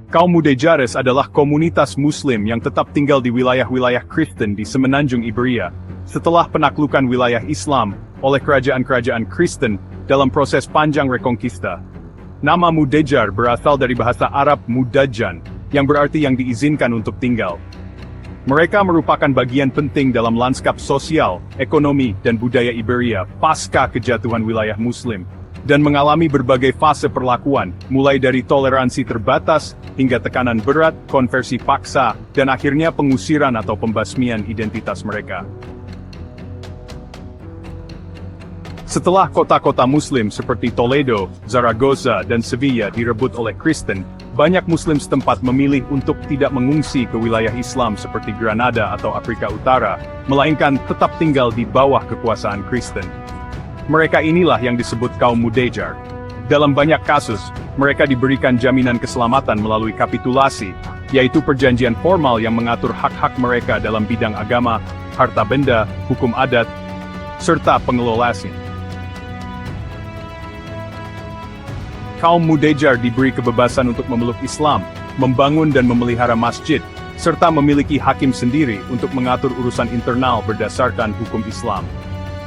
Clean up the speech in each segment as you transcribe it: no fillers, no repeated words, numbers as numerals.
Kaum Mudéjares adalah komunitas Muslim yang tetap tinggal di wilayah-wilayah Kristen di semenanjung Iberia, setelah penaklukan wilayah Islam oleh kerajaan-kerajaan Kristen dalam proses panjang rekonkista. Nama Mudéjar berasal dari bahasa Arab Mudajan, yang berarti yang diizinkan untuk tinggal. Mereka merupakan bagian penting dalam lanskap sosial, ekonomi, dan budaya Iberia pasca kejatuhan wilayah Muslim, dan mengalami berbagai fase perlakuan, mulai dari toleransi terbatas, hingga tekanan berat, konversi paksa, dan akhirnya pengusiran atau pembasmian identitas mereka. Setelah kota-kota Muslim seperti Toledo, Zaragoza, dan Sevilla direbut oleh Kristen, banyak Muslim setempat memilih untuk tidak mengungsi ke wilayah Islam seperti Granada atau Afrika Utara, melainkan tetap tinggal di bawah kekuasaan Kristen. Mereka inilah yang disebut kaum Mudéjar. Dalam banyak kasus, mereka diberikan jaminan keselamatan melalui kapitulasi, yaitu perjanjian formal yang mengatur hak-hak mereka dalam bidang agama, harta benda, hukum adat, serta pengelolaan. Kaum Mudéjar diberi kebebasan untuk memeluk Islam, membangun dan memelihara masjid, serta memiliki hakim sendiri untuk mengatur urusan internal berdasarkan hukum Islam.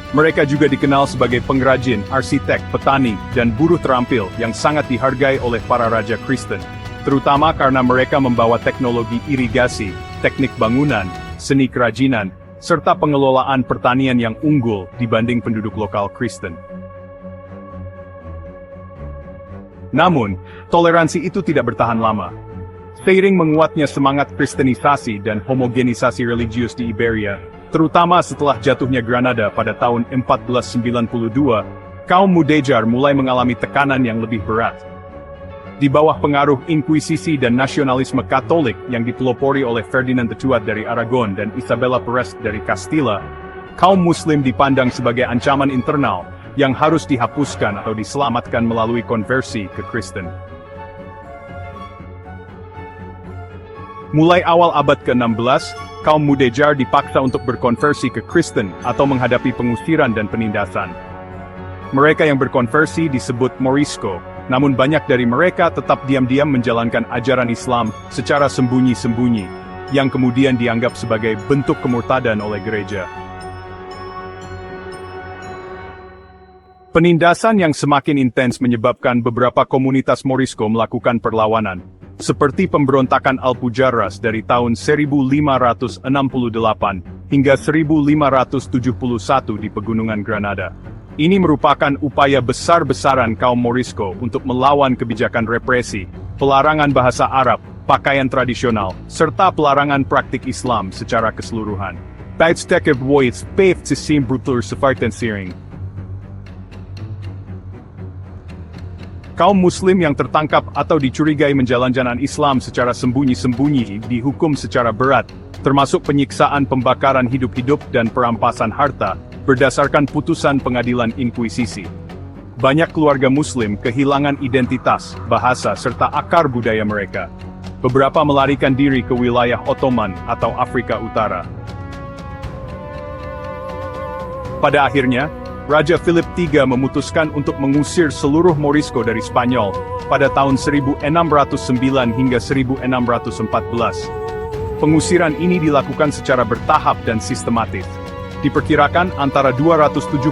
Mereka juga dikenal sebagai pengrajin, arsitek, petani, dan buruh terampil yang sangat dihargai oleh para raja Kristen, terutama karena mereka membawa teknologi irigasi, teknik bangunan, seni kerajinan, serta pengelolaan pertanian yang unggul dibanding penduduk lokal Kristen. Namun, toleransi itu tidak bertahan lama. Seiring menguatnya semangat kristenisasi dan homogenisasi religius di Iberia, terutama setelah jatuhnya Granada pada tahun 1492, kaum Mudéjar mulai mengalami tekanan yang lebih berat. Di bawah pengaruh Inkuisisi dan nasionalisme Katolik yang dipelopori oleh Ferdinand Tetuat dari Aragon dan Isabella Perez dari Castilla, kaum Muslim dipandang sebagai ancaman internal yang harus dihapuskan atau diselamatkan melalui konversi ke Kristen. Mulai awal abad ke-16, kaum Mudéjar dipaksa untuk berkonversi ke Kristen atau menghadapi pengusiran dan penindasan. Mereka yang berkonversi disebut Morisco, namun banyak dari mereka tetap diam-diam menjalankan ajaran Islam secara sembunyi-sembunyi, yang kemudian dianggap sebagai bentuk kemurtadan oleh gereja. Penindasan yang semakin intens menyebabkan beberapa komunitas Morisco melakukan perlawanan, seperti pemberontakan Alpujarras dari tahun 1568 hingga 1571 di Pegunungan Granada. Ini merupakan upaya besar-besaran kaum Morisco untuk melawan kebijakan represi, pelarangan bahasa Arab, pakaian tradisional, serta pelarangan praktik Islam secara keseluruhan. Tijdstip wordt 15 brutal sefartensering. Kaum Muslim yang tertangkap atau dicurigai menjalankan Islam secara sembunyi-sembunyi dihukum secara berat, termasuk penyiksaan, pembakaran hidup-hidup, dan perampasan harta, berdasarkan putusan pengadilan Inkuisisi. Banyak keluarga Muslim kehilangan identitas, bahasa, serta akar budaya mereka. Beberapa melarikan diri ke wilayah Ottoman atau Afrika Utara. Pada akhirnya, Raja Philip III memutuskan untuk mengusir seluruh Morisco dari Spanyol pada tahun 1609 hingga 1614. Pengusiran ini dilakukan secara bertahap dan sistematis. Diperkirakan antara 275.000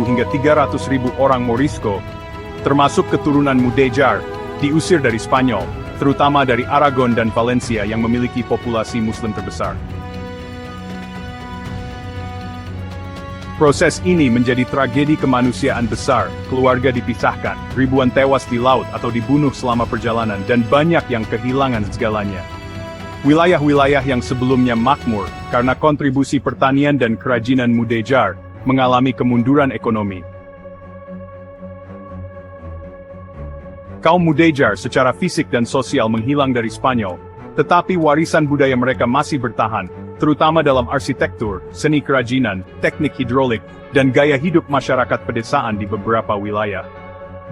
hingga 300.000 orang Morisco, termasuk keturunan Mudéjar, diusir dari Spanyol, terutama dari Aragon dan Valencia yang memiliki populasi Muslim terbesar. Proses ini menjadi tragedi kemanusiaan besar, keluarga dipisahkan, ribuan tewas di laut atau dibunuh selama perjalanan, dan banyak yang kehilangan segalanya. Wilayah-wilayah yang sebelumnya makmur, karena kontribusi pertanian dan kerajinan Mudéjar, mengalami kemunduran ekonomi. Kaum Mudéjar secara fisik dan sosial menghilang dari Spanyol, tetapi warisan budaya mereka masih bertahan, terutama dalam arsitektur, seni kerajinan, teknik hidrolik, dan gaya hidup masyarakat pedesaan di beberapa wilayah.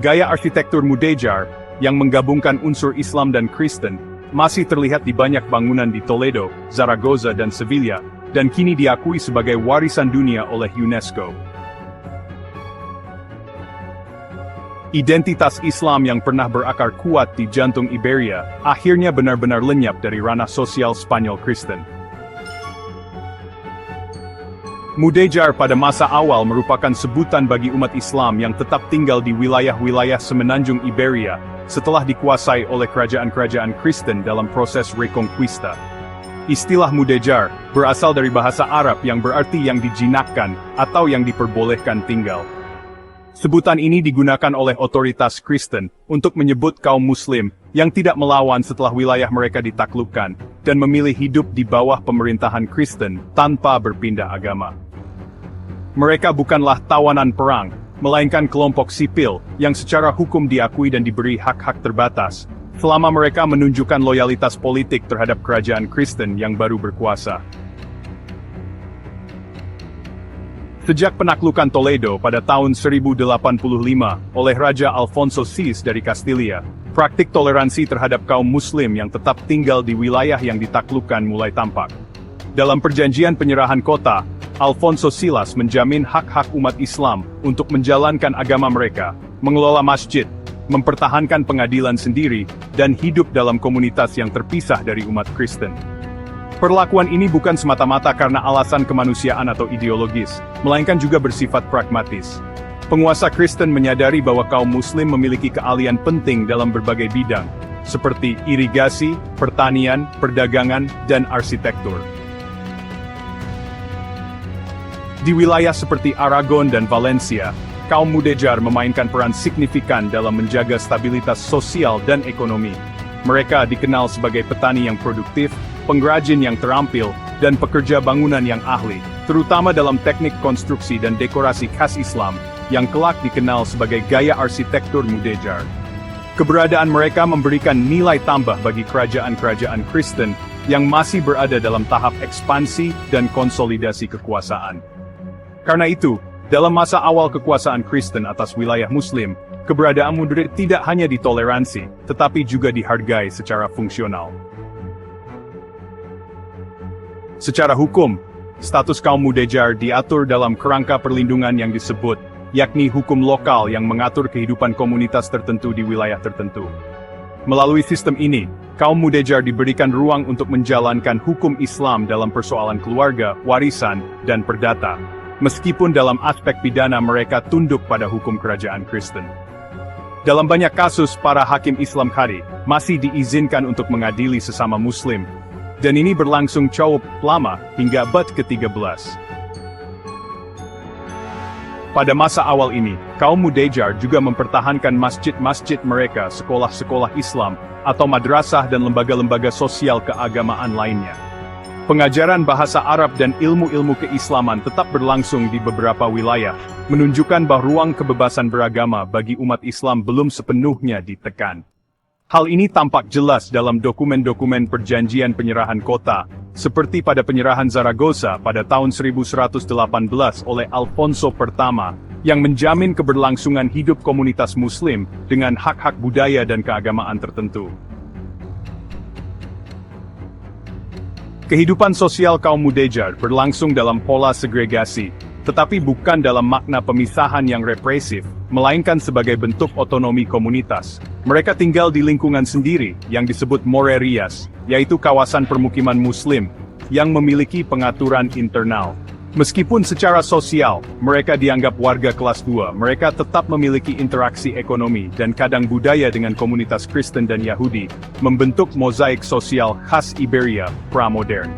Gaya arsitektur Mudéjar, yang menggabungkan unsur Islam dan Kristen, masih terlihat di banyak bangunan di Toledo, Zaragoza, dan Sevilla, dan kini diakui sebagai warisan dunia oleh UNESCO. Identitas Islam yang pernah berakar kuat di jantung Iberia, akhirnya benar-benar lenyap dari ranah sosial Spanyol Kristen. Mudéjar pada masa awal merupakan sebutan bagi umat Islam yang tetap tinggal di wilayah-wilayah semenanjung Iberia, setelah dikuasai oleh kerajaan-kerajaan Kristen dalam proses Reconquista. Istilah Mudéjar berasal dari bahasa Arab yang berarti yang dijinakkan atau yang diperbolehkan tinggal. Sebutan ini digunakan oleh otoritas Kristen untuk menyebut kaum Muslim yang tidak melawan setelah wilayah mereka ditaklukkan dan memilih hidup di bawah pemerintahan Kristen tanpa berpindah agama. Mereka bukanlah tawanan perang, melainkan kelompok sipil yang secara hukum diakui dan diberi hak-hak terbatas, selama mereka menunjukkan loyalitas politik terhadap kerajaan Kristen yang baru berkuasa. Sejak penaklukan Toledo pada tahun 1085 oleh Raja Alfonso VI dari Kastilia, praktik toleransi terhadap kaum Muslim yang tetap tinggal di wilayah yang ditaklukkan mulai tampak. Dalam perjanjian penyerahan kota, Alfonso Silas menjamin hak-hak umat Islam untuk menjalankan agama mereka, mengelola masjid, mempertahankan pengadilan sendiri, dan hidup dalam komunitas yang terpisah dari umat Kristen. Perlakuan ini bukan semata-mata karena alasan kemanusiaan atau ideologis, melainkan juga bersifat pragmatis. Penguasa Kristen menyadari bahwa kaum Muslim memiliki keahlian penting dalam berbagai bidang, seperti irigasi, pertanian, perdagangan, dan arsitektur. Di wilayah seperti Aragon dan Valencia, kaum Mudéjar memainkan peran signifikan dalam menjaga stabilitas sosial dan ekonomi. Mereka dikenal sebagai petani yang produktif, pengrajin yang terampil, dan pekerja bangunan yang ahli, terutama dalam teknik konstruksi dan dekorasi khas Islam, yang kelak dikenal sebagai gaya arsitektur Mudéjar. Keberadaan mereka memberikan nilai tambah bagi kerajaan-kerajaan Kristen yang masih berada dalam tahap ekspansi dan konsolidasi kekuasaan. Karena itu, dalam masa awal kekuasaan Kristen atas wilayah Muslim, keberadaan Mudéjar tidak hanya ditoleransi, tetapi juga dihargai secara fungsional. Secara hukum, status kaum Mudéjar diatur dalam kerangka perlindungan yang disebut, yakni hukum lokal yang mengatur kehidupan komunitas tertentu di wilayah tertentu. Melalui sistem ini, kaum Mudéjar diberikan ruang untuk menjalankan hukum Islam dalam persoalan keluarga, warisan, dan perdata, meskipun dalam aspek pidana mereka tunduk pada hukum kerajaan Kristen. Dalam banyak kasus, para hakim Islam qadhi masih diizinkan untuk mengadili sesama Muslim, dan ini berlangsung cukup lama hingga abad ke-13. Pada masa awal ini, kaum Mudéjar juga mempertahankan masjid-masjid mereka, sekolah-sekolah Islam, atau madrasah dan lembaga-lembaga sosial keagamaan lainnya. Pengajaran bahasa Arab dan ilmu-ilmu keislaman tetap berlangsung di beberapa wilayah, menunjukkan bahwa ruang kebebasan beragama bagi umat Islam belum sepenuhnya ditekan. Hal ini tampak jelas dalam dokumen-dokumen perjanjian penyerahan kota, seperti pada penyerahan Zaragoza pada tahun 1118 oleh Alfonso pertama, yang menjamin keberlangsungan hidup komunitas Muslim dengan hak-hak budaya dan keagamaan tertentu. Kehidupan sosial kaum Mudéjar berlangsung dalam pola segregasi, tetapi bukan dalam makna pemisahan yang represif, melainkan sebagai bentuk otonomi komunitas. Mereka tinggal di lingkungan sendiri, yang disebut morerias, yaitu kawasan permukiman Muslim, yang memiliki pengaturan internal. Meskipun secara sosial, mereka dianggap warga kelas 2, mereka tetap memiliki interaksi ekonomi dan kadang budaya dengan komunitas Kristen dan Yahudi, membentuk mozaik sosial khas Iberia pramodern.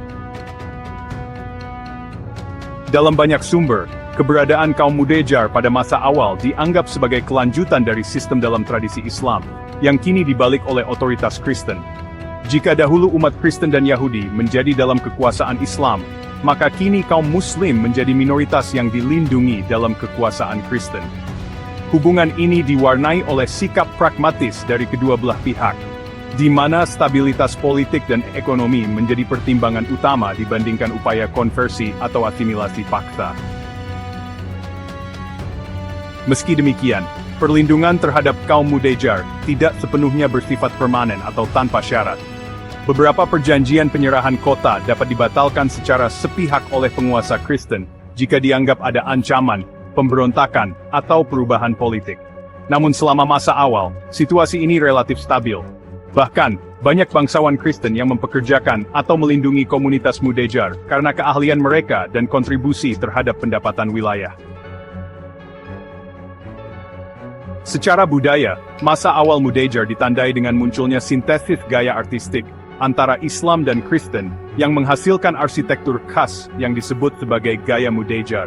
Dalam banyak sumber, keberadaan kaum Mudéjar pada masa awal dianggap sebagai kelanjutan dari sistem dalam tradisi Islam, yang kini dibalik oleh otoritas Kristen. Jika dahulu umat Kristen dan Yahudi menjadi dalam kekuasaan Islam, maka kini kaum Muslim menjadi minoritas yang dilindungi dalam kekuasaan Kristen. Hubungan ini diwarnai oleh sikap pragmatis dari kedua belah pihak, di mana stabilitas politik dan ekonomi menjadi pertimbangan utama dibandingkan upaya konversi atau asimilasi paksa. Meski demikian, perlindungan terhadap kaum Mudéjar tidak sepenuhnya bersifat permanen atau tanpa syarat. Beberapa perjanjian penyerahan kota dapat dibatalkan secara sepihak oleh penguasa Kristen jika dianggap ada ancaman, pemberontakan, atau perubahan politik. Namun selama masa awal, situasi ini relatif stabil. Bahkan, banyak bangsawan Kristen yang mempekerjakan atau melindungi komunitas Mudejar karena keahlian mereka dan kontribusi terhadap pendapatan wilayah. Secara budaya, masa awal Mudejar ditandai dengan munculnya sintesis gaya artistik antara Islam dan Kristen yang menghasilkan arsitektur khas yang disebut sebagai gaya Mudejar.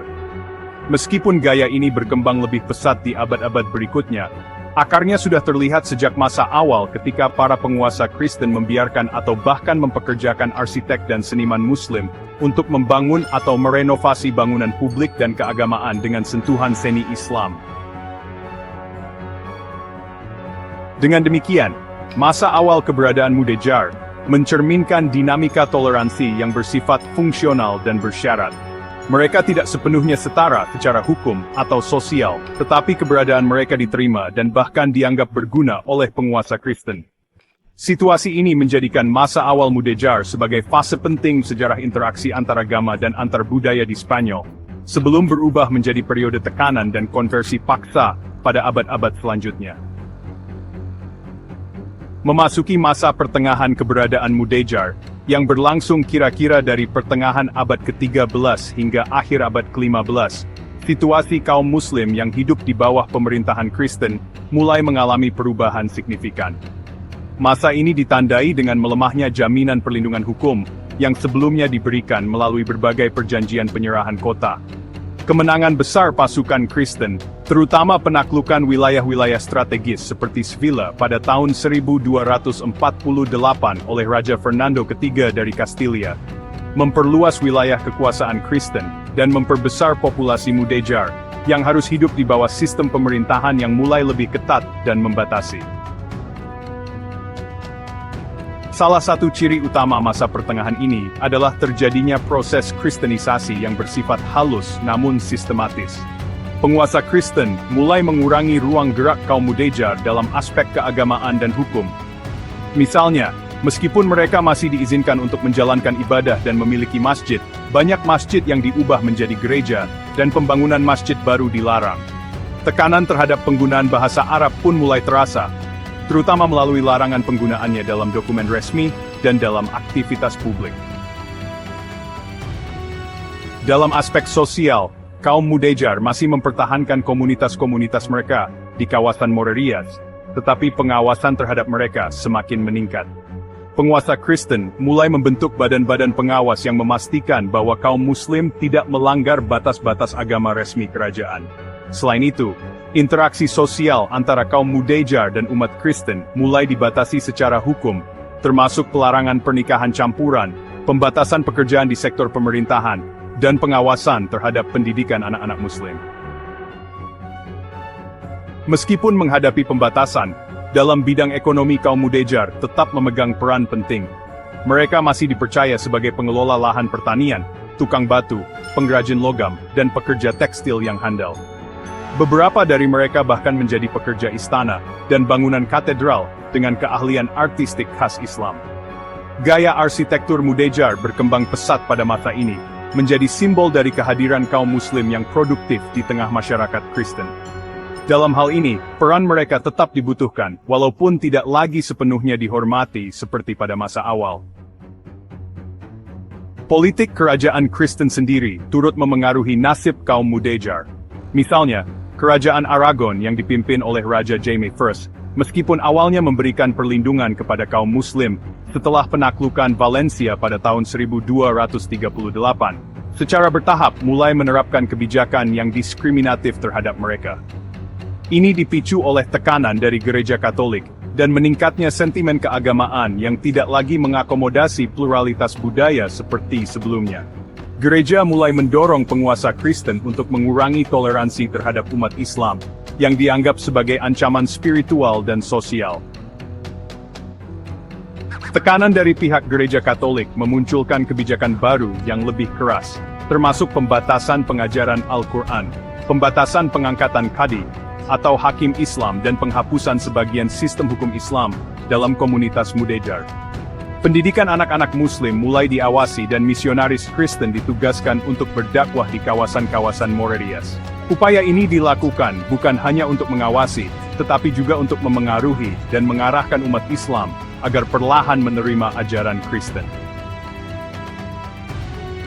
Meskipun gaya ini berkembang lebih pesat di abad-abad berikutnya, akarnya sudah terlihat sejak masa awal ketika para penguasa Kristen membiarkan atau bahkan mempekerjakan arsitek dan seniman Muslim untuk membangun atau merenovasi bangunan publik dan keagamaan dengan sentuhan seni Islam. Dengan demikian, masa awal keberadaan Mudejar mencerminkan dinamika toleransi yang bersifat fungsional dan bersyarat. Mereka tidak sepenuhnya setara secara hukum atau sosial, tetapi keberadaan mereka diterima dan bahkan dianggap berguna oleh penguasa Kristen. Situasi ini menjadikan masa awal Mudejar sebagai fase penting sejarah interaksi antaragama dan antar budaya di Spanyol, sebelum berubah menjadi periode tekanan dan konversi paksa pada abad-abad selanjutnya. Memasuki masa pertengahan keberadaan Mudejar, yang berlangsung kira-kira dari pertengahan abad ke-13 hingga akhir abad ke-15, situasi kaum Muslim yang hidup di bawah pemerintahan Kristen mulai mengalami perubahan signifikan. Masa ini ditandai dengan melemahnya jaminan perlindungan hukum yang sebelumnya diberikan melalui berbagai perjanjian penyerahan kota. Kemenangan besar pasukan Kristen, terutama penaklukan wilayah-wilayah strategis seperti Sevilla pada tahun 1248 oleh Raja Fernando III dari Kastilia, memperluas wilayah kekuasaan Kristen dan memperbesar populasi Mudejar yang harus hidup di bawah sistem pemerintahan yang mulai lebih ketat dan membatasi. Salah satu ciri utama masa pertengahan ini adalah terjadinya proses kristenisasi yang bersifat halus namun sistematis. Penguasa Kristen mulai mengurangi ruang gerak kaum Mudejar dalam aspek keagamaan dan hukum. Misalnya, meskipun mereka masih diizinkan untuk menjalankan ibadah dan memiliki masjid, banyak masjid yang diubah menjadi gereja, dan pembangunan masjid baru dilarang. Tekanan terhadap penggunaan bahasa Arab pun mulai terasa, terutama melalui larangan penggunaannya dalam dokumen resmi dan dalam aktivitas publik. Dalam aspek sosial, kaum Mudejar masih mempertahankan komunitas-komunitas mereka di kawasan Morerias, tetapi pengawasan terhadap mereka semakin meningkat. Penguasa Kristen mulai membentuk badan-badan pengawas yang memastikan bahwa kaum Muslim tidak melanggar batas-batas agama resmi kerajaan. Selain itu, interaksi sosial antara kaum Mudejar dan umat Kristen mulai dibatasi secara hukum, termasuk pelarangan pernikahan campuran, pembatasan pekerjaan di sektor pemerintahan, dan pengawasan terhadap pendidikan anak-anak Muslim. Meskipun menghadapi pembatasan, dalam bidang ekonomi kaum Mudejar tetap memegang peran penting. Mereka masih dipercaya sebagai pengelola lahan pertanian, tukang batu, pengrajin logam, dan pekerja tekstil yang handal. Beberapa dari mereka bahkan menjadi pekerja istana dan bangunan katedral dengan keahlian artistik khas Islam. Gaya arsitektur Mudejar berkembang pesat pada masa ini, menjadi simbol dari kehadiran kaum Muslim yang produktif di tengah masyarakat Kristen. Dalam hal ini, peran mereka tetap dibutuhkan, walaupun tidak lagi sepenuhnya dihormati seperti pada masa awal. Politik kerajaan Kristen sendiri turut memengaruhi nasib kaum Mudejar. Misalnya, Kerajaan Aragon yang dipimpin oleh Raja Jaime I, meskipun awalnya memberikan perlindungan kepada kaum Muslim, setelah penaklukan Valencia pada tahun 1238, secara bertahap mulai menerapkan kebijakan yang diskriminatif terhadap mereka. Ini dipicu oleh tekanan dari gereja Katolik, dan meningkatnya sentimen keagamaan yang tidak lagi mengakomodasi pluralitas budaya seperti sebelumnya. Gereja mulai mendorong penguasa Kristen untuk mengurangi toleransi terhadap umat Islam, yang dianggap sebagai ancaman spiritual dan sosial. Tekanan dari pihak gereja Katolik memunculkan kebijakan baru yang lebih keras, termasuk pembatasan pengajaran Al-Quran, pembatasan pengangkatan qadi, atau hakim Islam dan penghapusan sebagian sistem hukum Islam dalam komunitas Mudejar. Pendidikan anak-anak Muslim mulai diawasi dan misionaris Kristen ditugaskan untuk berdakwah di kawasan-kawasan Morerias. Upaya ini dilakukan bukan hanya untuk mengawasi, tetapi juga untuk memengaruhi dan mengarahkan umat Islam agar perlahan menerima ajaran Kristen.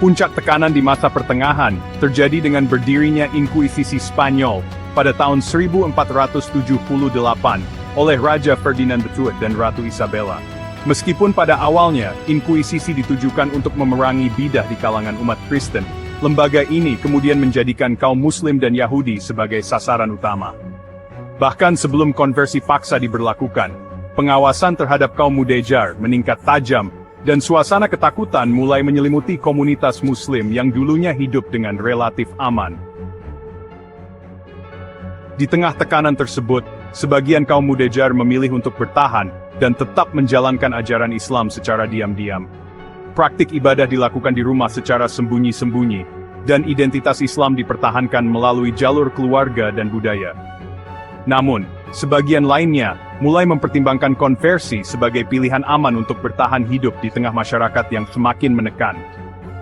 Puncak tekanan di masa pertengahan terjadi dengan berdirinya Inkuisisi Spanyol pada tahun 1478 oleh Raja Ferdinand II dan Ratu Isabella. Meskipun pada awalnya Inkuisisi ditujukan untuk memerangi bidah di kalangan umat Kristen, lembaga ini kemudian menjadikan kaum Muslim dan Yahudi sebagai sasaran utama. Bahkan sebelum konversi paksa diberlakukan, pengawasan terhadap kaum Mudéjar meningkat tajam, dan suasana ketakutan mulai menyelimuti komunitas Muslim yang dulunya hidup dengan relatif aman. Di tengah tekanan tersebut, sebagian kaum Mudéjar memilih untuk bertahan dan tetap menjalankan ajaran Islam secara diam-diam. Praktik ibadah dilakukan di rumah secara sembunyi-sembunyi, dan identitas Islam dipertahankan melalui jalur keluarga dan budaya. Namun, sebagian lainnya mulai mempertimbangkan konversi sebagai pilihan aman untuk bertahan hidup di tengah masyarakat yang semakin menekan.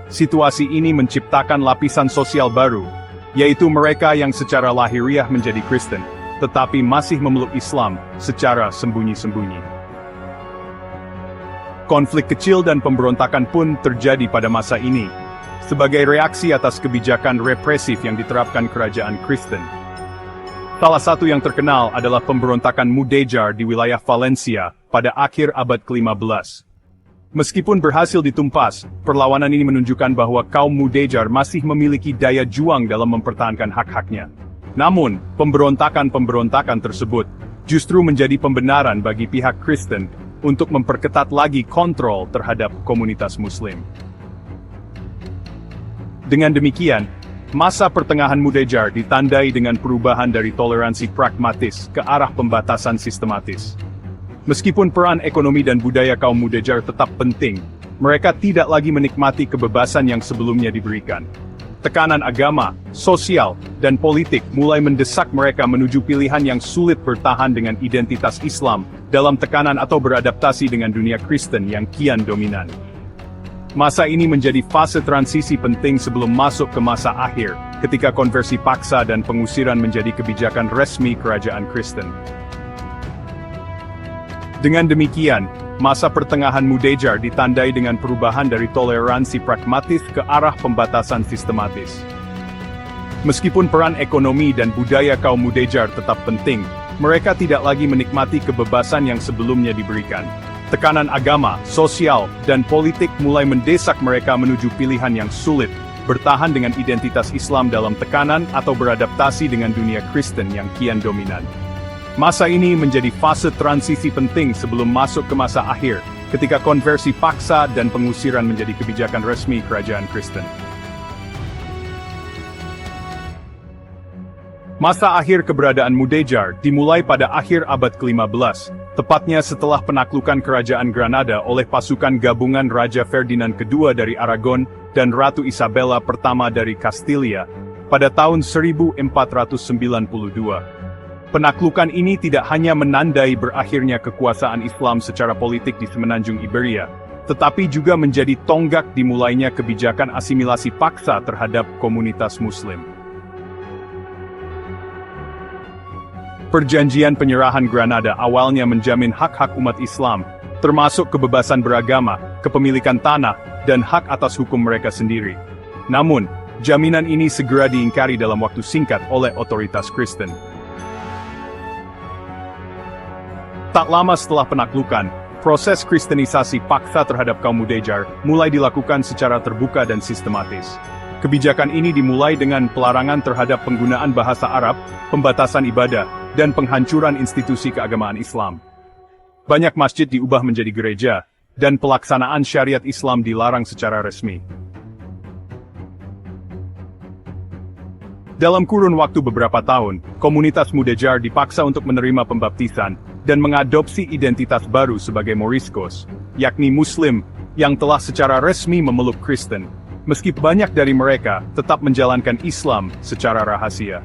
Situasi ini menciptakan lapisan sosial baru, yaitu mereka yang secara lahiriah menjadi Kristen, tetapi masih memeluk Islam secara sembunyi-sembunyi. Konflik kecil dan pemberontakan pun terjadi pada masa ini, sebagai reaksi atas kebijakan represif yang diterapkan kerajaan Kristen. Salah satu yang terkenal adalah pemberontakan Mudéjar di wilayah Valencia pada akhir abad ke-15. Meskipun berhasil ditumpas, perlawanan ini menunjukkan bahwa kaum Mudéjar masih memiliki daya juang dalam mempertahankan hak-haknya. Namun, pemberontakan-pemberontakan tersebut justru menjadi pembenaran bagi pihak Kristen untuk memperketat lagi kontrol terhadap komunitas Muslim. Dengan demikian, masa pertengahan Mudéjar ditandai dengan perubahan dari toleransi pragmatis ke arah pembatasan sistematis. Meskipun peran ekonomi dan budaya kaum Mudéjar tetap penting, mereka tidak lagi menikmati kebebasan yang sebelumnya diberikan. Tekanan agama, sosial, dan politik mulai mendesak mereka menuju pilihan yang sulit bertahan dengan identitas Islam dalam tekanan atau beradaptasi dengan dunia Kristen yang kian dominan. Masa ini menjadi fase transisi penting sebelum masuk ke masa akhir, ketika konversi paksa dan pengusiran menjadi kebijakan resmi kerajaan Kristen. Dengan demikian, masa pertengahan Mudéjar ditandai dengan perubahan dari toleransi pragmatis ke arah pembatasan sistematis. Meskipun peran ekonomi dan budaya kaum Mudéjar tetap penting, mereka tidak lagi menikmati kebebasan yang sebelumnya diberikan. Tekanan agama, sosial, dan politik mulai mendesak mereka menuju pilihan yang sulit, bertahan dengan identitas Islam dalam tekanan atau beradaptasi dengan dunia Kristen yang kian dominan. Masa ini menjadi fase transisi penting sebelum masuk ke masa akhir, ketika konversi paksa dan pengusiran menjadi kebijakan resmi kerajaan Kristen. Masa akhir keberadaan Mudéjar dimulai pada akhir abad ke-15, tepatnya setelah penaklukan kerajaan Granada oleh pasukan gabungan Raja Ferdinand II dari Aragon dan Ratu Isabella I dari Kastilia pada tahun 1492. Penaklukan ini tidak hanya menandai berakhirnya kekuasaan Islam secara politik di semenanjung Iberia, tetapi juga menjadi tonggak dimulainya kebijakan asimilasi paksa terhadap komunitas Muslim. Perjanjian penyerahan Granada awalnya menjamin hak-hak umat Islam, termasuk kebebasan beragama, kepemilikan tanah, dan hak atas hukum mereka sendiri. Namun, jaminan ini segera diingkari dalam waktu singkat oleh otoritas Kristen. Tak lama setelah penaklukan, proses kristenisasi paksa terhadap kaum Mudéjar mulai dilakukan secara terbuka dan sistematis. Kebijakan ini dimulai dengan pelarangan terhadap penggunaan bahasa Arab, pembatasan ibadah, dan penghancuran institusi keagamaan Islam. Banyak masjid diubah menjadi gereja, dan pelaksanaan syariat Islam dilarang secara resmi. Dalam kurun waktu beberapa tahun, komunitas Mudéjar dipaksa untuk menerima pembaptisan dan mengadopsi identitas baru sebagai Moriscos, yakni Muslim, yang telah secara resmi memeluk Kristen, meski banyak dari mereka tetap menjalankan Islam secara rahasia.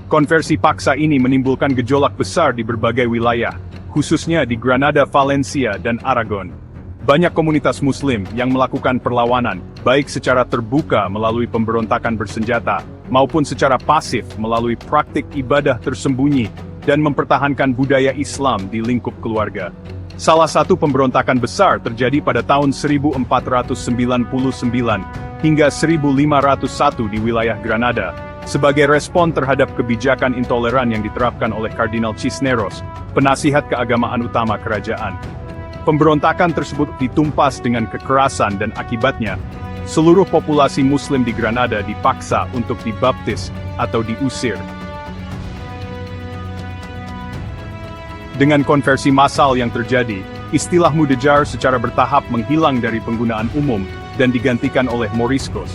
Konversi paksa ini menimbulkan gejolak besar di berbagai wilayah, khususnya di Granada, Valencia, dan Aragon. Banyak komunitas Muslim yang melakukan perlawanan, baik secara terbuka melalui pemberontakan bersenjata, maupun secara pasif melalui praktik ibadah tersembunyi dan mempertahankan budaya Islam di lingkup keluarga. Salah satu pemberontakan besar terjadi pada tahun 1499 hingga 1501 di wilayah Granada, sebagai respon terhadap kebijakan intoleran yang diterapkan oleh Kardinal Cisneros, penasihat keagamaan utama kerajaan. Pemberontakan tersebut ditumpas dengan kekerasan dan akibatnya, seluruh populasi Muslim di Granada dipaksa untuk dibaptis atau diusir. Dengan konversi massal yang terjadi, istilah Mudejar secara bertahap menghilang dari penggunaan umum dan digantikan oleh Moriscos.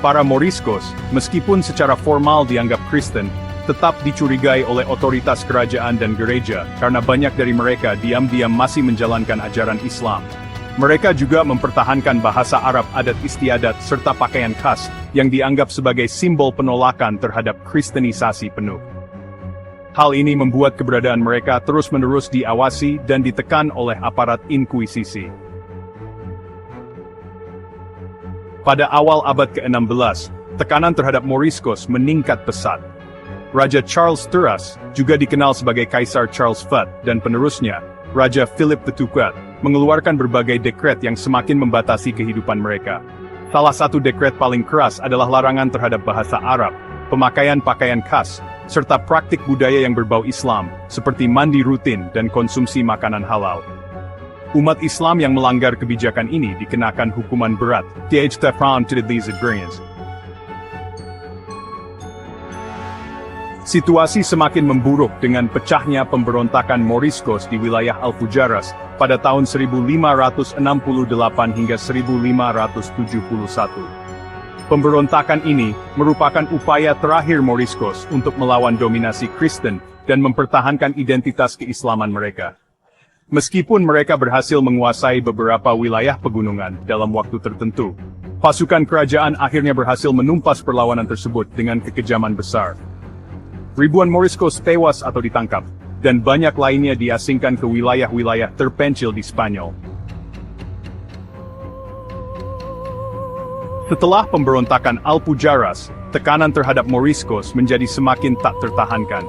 Para Moriscos, meskipun secara formal dianggap Kristen, tetap dicurigai oleh otoritas kerajaan dan gereja karena banyak dari mereka diam-diam masih menjalankan ajaran Islam. Mereka juga mempertahankan bahasa Arab adat istiadat serta pakaian khas yang dianggap sebagai simbol penolakan terhadap kristenisasi penuh. Hal ini membuat keberadaan mereka terus-menerus diawasi dan ditekan oleh aparat inkuisisi. Pada awal abad ke-16, tekanan terhadap Moriscos meningkat pesat. Raja Charles Terras, juga dikenal sebagai Kaisar Charles Fat, dan penerusnya, Raja Philip the Tuquet, mengeluarkan berbagai dekret yang semakin membatasi kehidupan mereka. Salah satu dekret paling keras adalah larangan terhadap bahasa Arab, pemakaian pakaian khas, serta praktik budaya yang berbau Islam, seperti mandi rutin dan konsumsi makanan halal. Umat Islam yang melanggar kebijakan ini dikenakan hukuman berat, Situasi semakin memburuk dengan pecahnya pemberontakan Moriscos di wilayah Alpujarras pada tahun 1568 hingga 1571. Pemberontakan ini merupakan upaya terakhir Moriscos untuk melawan dominasi Kristen dan mempertahankan identitas keislaman mereka. Meskipun mereka berhasil menguasai beberapa wilayah pegunungan dalam waktu tertentu, pasukan kerajaan akhirnya berhasil menumpas perlawanan tersebut dengan kekejaman besar. Ribuan Moriscos tewas atau ditangkap, dan banyak lainnya diasingkan ke wilayah-wilayah terpencil di Spanyol. Setelah pemberontakan Alpujarras, tekanan terhadap Moriscos menjadi semakin tak tertahankan.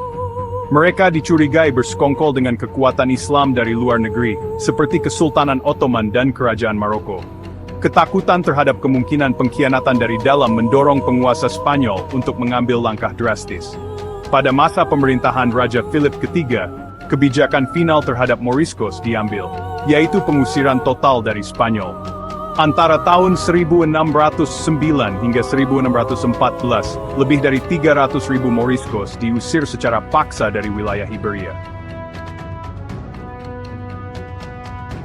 Mereka dicurigai bersekongkol dengan kekuatan Islam dari luar negeri, seperti Kesultanan Ottoman dan Kerajaan Maroko. Ketakutan terhadap kemungkinan pengkhianatan dari dalam mendorong penguasa Spanyol untuk mengambil langkah drastis. Pada masa pemerintahan Raja Philip III, kebijakan final terhadap Moriscos diambil, yaitu pengusiran total dari Spanyol. Antara tahun 1609 hingga 1614, lebih dari 300.000 Moriscos diusir secara paksa dari wilayah Iberia.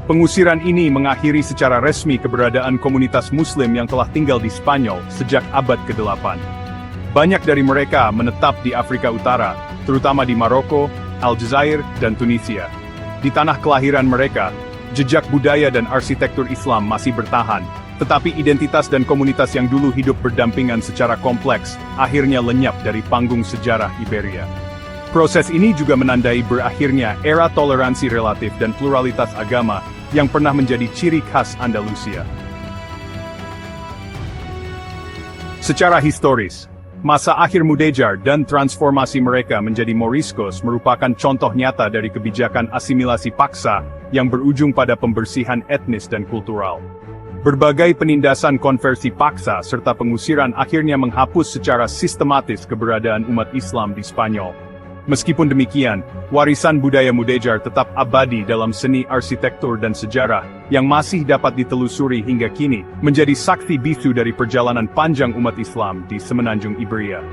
Pengusiran ini mengakhiri secara resmi keberadaan komunitas Muslim yang telah tinggal di Spanyol sejak abad ke-8. Banyak dari mereka menetap di Afrika Utara, terutama di Maroko, Aljazair, dan Tunisia. Di tanah kelahiran mereka, jejak budaya dan arsitektur Islam masih bertahan, tetapi identitas dan komunitas yang dulu hidup berdampingan secara kompleks, akhirnya lenyap dari panggung sejarah Iberia. Proses ini juga menandai berakhirnya era toleransi relatif dan pluralitas agama, yang pernah menjadi ciri khas Andalusia. Secara historis, masa akhir Mudejar dan transformasi mereka menjadi Moriscos merupakan contoh nyata dari kebijakan asimilasi paksa yang berujung pada pembersihan etnis dan kultural. Berbagai penindasan konversi paksa serta pengusiran akhirnya menghapus secara sistematis keberadaan umat Islam di Spanyol. Meskipun demikian, warisan budaya Mudejar tetap abadi dalam seni arsitektur dan sejarah, yang masih dapat ditelusuri hingga kini, menjadi saksi bisu dari perjalanan panjang umat Islam di Semenanjung Iberia.